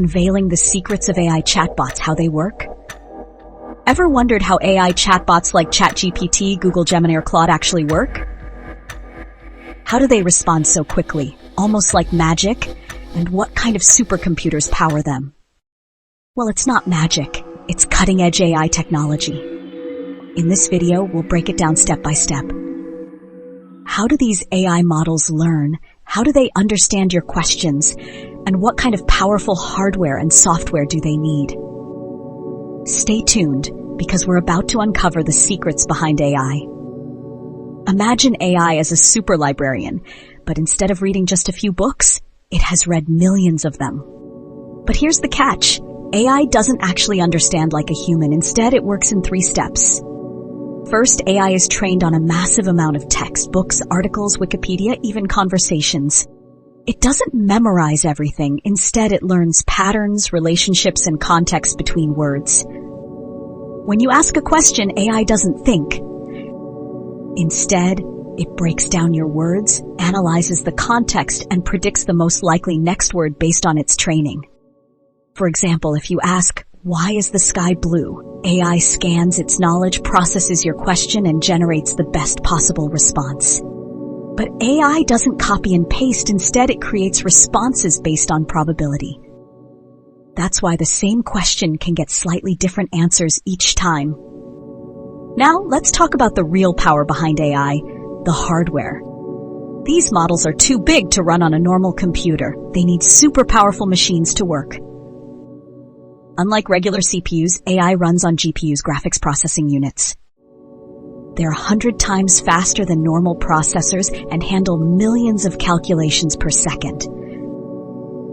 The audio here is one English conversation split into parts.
unveiling the secrets of AI chatbots, how they work. Ever wondered how AI chatbots like ChatGPT, Google Gemini, or Claude actually work? How do they respond so quickly, almost like magic? And what kind of supercomputers power them? Well, it's not magic. It's cutting-edge AI technology. In this video, we'll break it down step by step. How do these AI models learn? How do they understand your questions? And what kind of powerful hardware and software do they need? Stay tuned, because we're about to uncover the secrets behind AI. Imagine AI as a super librarian, but instead of reading just a few books, it has read millions of them. But here's the catch. AI doesn't actually understand like a human. Instead, it works in 3 steps. First, AI is trained on a massive amount of text, books, articles, Wikipedia, even conversations. It doesn't memorize everything. Instead, it learns patterns, relationships, and context between words. When you ask a question, AI doesn't think. Instead, it breaks down your words, analyzes the context, and predicts the most likely next word based on its training. For example, if you ask, "Why is the sky blue?" AI scans its knowledge, processes your question, and generates the best possible response. But AI doesn't copy and paste. Instead, it creates responses based on probability. That's why the same question can get slightly different answers each time. Now, let's talk about the real power behind AI, the hardware. These models are too big to run on a normal computer. They need super powerful machines to work. Unlike regular CPUs, AI runs on GPUs, graphics processing units. They're 100 times faster than normal processors and handle millions of calculations per second.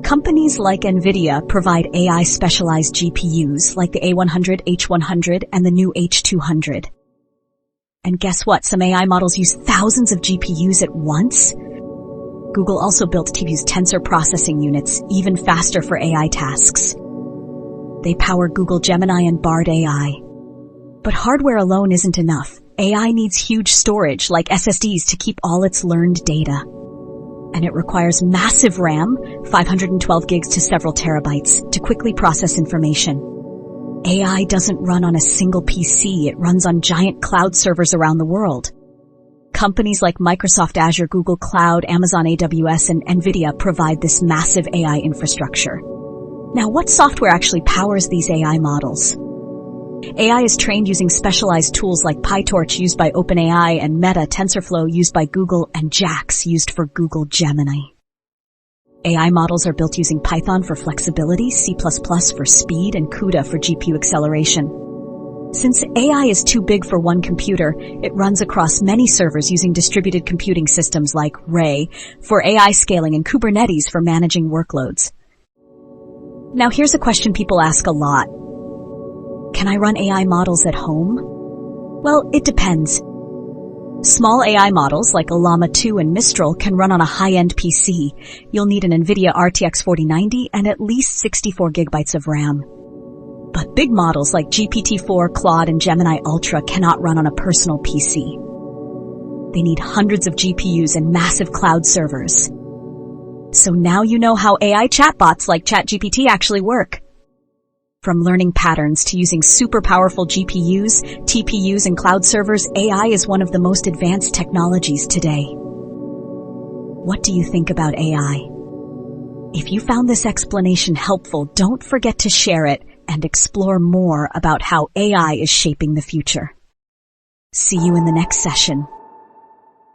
Companies like NVIDIA provide AI-specialized GPUs like the A100, H100, and the new H200. And guess what? Some AI models use thousands of GPUs at once. Google also built TPUs, tensor processing units, even faster for AI tasks. They power Google Gemini and Bard AI. But hardware alone isn't enough. AI needs huge storage, like SSDs, to keep all its learned data. And it requires massive RAM, 512 gigs to several terabytes, to quickly process information. AI doesn't run on a single PC. It runs on giant cloud servers around the world. Companies like Microsoft Azure, Google Cloud, Amazon AWS, and NVIDIA provide this massive AI infrastructure. Now, what software actually powers these AI models? AI is trained using specialized tools like PyTorch, used by OpenAI, and Meta, TensorFlow, used by Google, and JAX, used for Google Gemini. AI models are built using Python for flexibility, C++ for speed, and CUDA for GPU acceleration. Since AI is too big for one computer, it runs across many servers using distributed computing systems like Ray for AI scaling and Kubernetes for managing workloads. Now, here's a question people ask a lot. Can I run AI models at home? Well, it depends. Small AI models like Llama 2 and Mistral can run on a high-end PC. You'll need an NVIDIA RTX 4090 and at least 64 gigabytes of RAM. But big models like GPT-4, Claude, and Gemini Ultra cannot run on a personal PC. They need hundreds of GPUs and massive cloud servers. So now you know how AI chatbots like ChatGPT actually work. From learning patterns to using super powerful GPUs, TPUs, and cloud servers, AI is one of the most advanced technologies today. What do you think about AI? If you found this explanation helpful, don't forget to share it and explore more about how AI is shaping the future. See you in the next session.